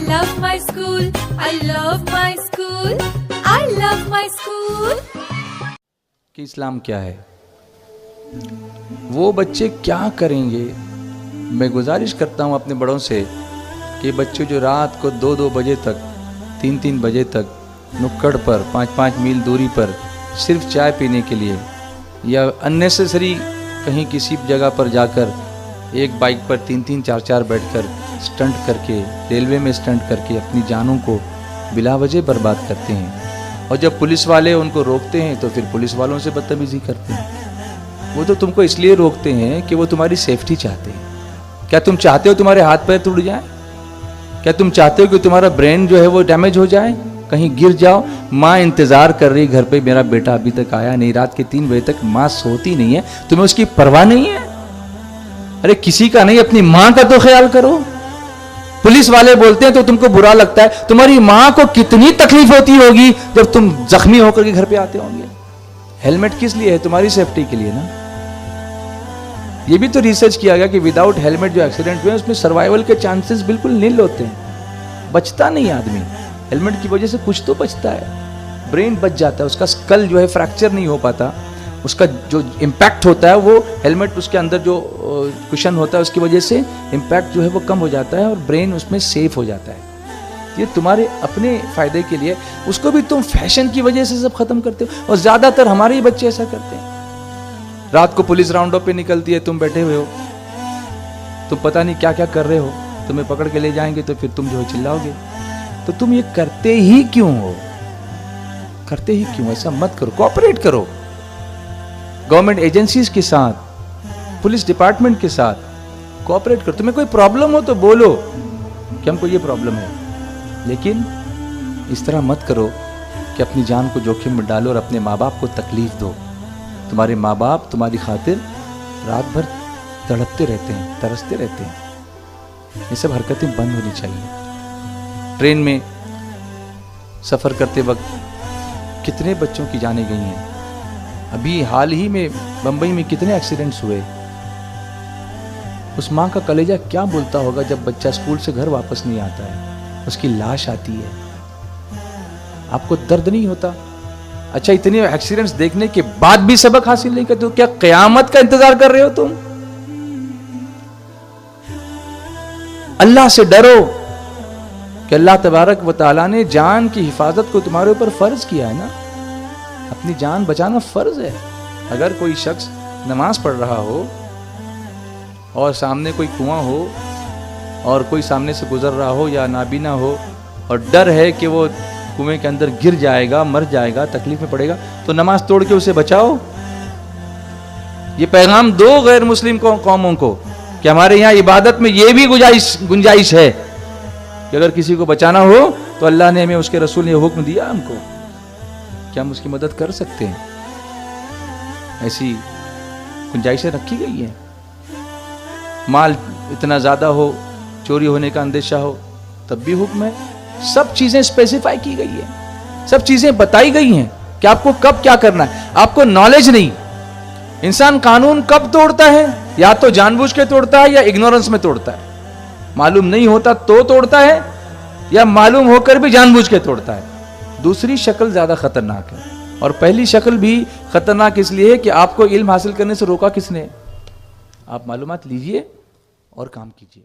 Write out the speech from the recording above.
love my school. I love my school. I love my school. कि इस्लाम क्या है, वो बच्चे क्या करेंगे। मैं गुजारिश करता हूँ अपने बड़ों से कि बच्चे जो रात को 2-2 बजे तक 3-3 बजे तक नुक्कड़ पर 5-5 मील दूरी पर सिर्फ चाय पीने के लिए या अननेसेसरी कहीं किसी जगह पर जाकर एक बाइक पर 3-3 4-4 बैठकर स्टंट करके, रेलवे में स्टंट करके अपनी जानों को बिला वजह बर्बाद करते हैं। और जब पुलिस वाले उनको रोकते हैं तो फिर पुलिस वालों से बदतमीजी करते हैं। वो तो तुमको इसलिए रोकते हैं कि वो तुम्हारी सेफ्टी चाहते हैं। क्या तुम चाहते हो तुम्हारे हाथ पैर टूट जाए? क्या तुम चाहते हो कि तुम्हारा ब्रेन जो है वो डैमेज हो जाए, कहीं गिर जाओ? माँ इंतजार कर रही घर पे, मेरा बेटा अभी तक आया नहीं, रात के 3 बजे तक माँ सोती नहीं है, तुम्हें उसकी परवाह नहीं है? अरे किसी का नहीं, अपनी माँ का तो ख्याल करो। पुलिस वाले बोलते हैं तो तुमको बुरा लगता है, तुम्हारी माँ को कितनी तकलीफ होती होगी जब तुम जख्मी होकर के घर पे आते होंगे। हेलमेट किस लिए है? तुम्हारी सेफ्टी के लिए ना। ये भी तो रिसर्च किया गया कि विदाउट हेलमेट जो एक्सीडेंट हुए उसमें सर्वाइवल के चांसेस बिल्कुल नील होते हैं, बचता नहीं आदमी। हेलमेट की वजह से कुछ तो बचता है, ब्रेन बच जाता है, उसका स्कल जो है फ्रैक्चर नहीं हो पाता, उसका जो इम्पैक्ट होता है वो हेलमेट उसके अंदर जो कुशन होता है उसकी वजह से इम्पैक्ट जो है वो कम हो जाता है और ब्रेन उसमें सेफ हो जाता है। ये तुम्हारे अपने फायदे के लिए, उसको भी तुम फैशन की वजह से सब खत्म करते हो। और ज्यादातर हमारे ही बच्चे ऐसा करते हैं। रात को पुलिस राउंड अप पे निकलती है, तुम बैठे हुए हो, तुम पता नहीं क्या क्या कर रहे हो, तुम्हें पकड़ के ले जाएंगे तो फिर तुम जो है चिल्लाओगे। तो तुम ये करते ही क्यों हो? करते ही क्यों? ऐसा मत करो, कोऑपरेट करो गवर्नमेंट एजेंसीज के साथ, पुलिस डिपार्टमेंट के साथ कोऑपरेट करो। तुम्हें कोई प्रॉब्लम हो तो बोलो कि हमको ये प्रॉब्लम है, लेकिन इस तरह मत करो कि अपनी जान को जोखिम में डालो और अपने माँ बाप को तकलीफ दो। तुम्हारे माँ बाप तुम्हारी खातिर रात भर तड़पते रहते हैं, तरसते रहते हैं। ये सब हरकतें बंद होनी चाहिए। ट्रेन में सफ़र करते वक्त कितने बच्चों की जानें गई हैं। अभी हाल ही में बंबई में कितने एक्सीडेंट्स हुए। उस माँ का कलेजा क्या बोलता होगा जब बच्चा स्कूल से घर वापस नहीं आता है, उसकी लाश आती है। आपको दर्द नहीं होता? अच्छा, इतने एक्सीडेंट्स देखने के बाद भी सबक हासिल नहीं करते हो? क्या कयामत का इंतजार कर रहे हो तुम? अल्लाह से डरो कि अल्लाह तबारक व तआला ने जान की हिफाजत को तुम्हारे ऊपर फर्ज किया है ना। अपनी जान बचाना फर्ज है। अगर कोई शख्स नमाज पढ़ रहा हो और सामने कोई कुआं हो और कोई सामने से गुजर रहा हो या नाबीना हो और डर है कि वो कुएं के अंदर गिर जाएगा, मर जाएगा, तकलीफ में पड़ेगा, तो नमाज तोड़ के उसे बचाओ। ये पैगाम दो गैर मुस्लिम कौमों को कि हमारे यहाँ इबादत में ये भी गुंजाइश है कि अगर किसी को बचाना हो तो अल्लाह ने हमें, उसके रसूल ने हुक्म दिया हमको, क्या हम उसकी मदद कर सकते हैं। ऐसी गुंजाइशें रखी गई हैं। माल इतना ज़्यादा हो, चोरी होने का अंदेशा हो, तब भी हुक्म है। सब चीज़ें स्पेसिफाई की गई है, सब चीज़ें बताई गई हैं कि आपको कब क्या करना है। आपको नॉलेज नहीं। इंसान कानून कब तोड़ता है? या तो जानबूझ के तोड़ता है या इग्नोरेंस में तोड़ता है। मालूम नहीं होता तो तोड़ता है या मालूम होकर भी जानबूझ के तोड़ता है। दूसरी शक्ल ज़्यादा खतरनाक है और पहली शक्ल भी खतरनाक इसलिए है कि आपको इल्म हासिल करने से रोका किसने? आप मालूमात लीजिए और काम कीजिए।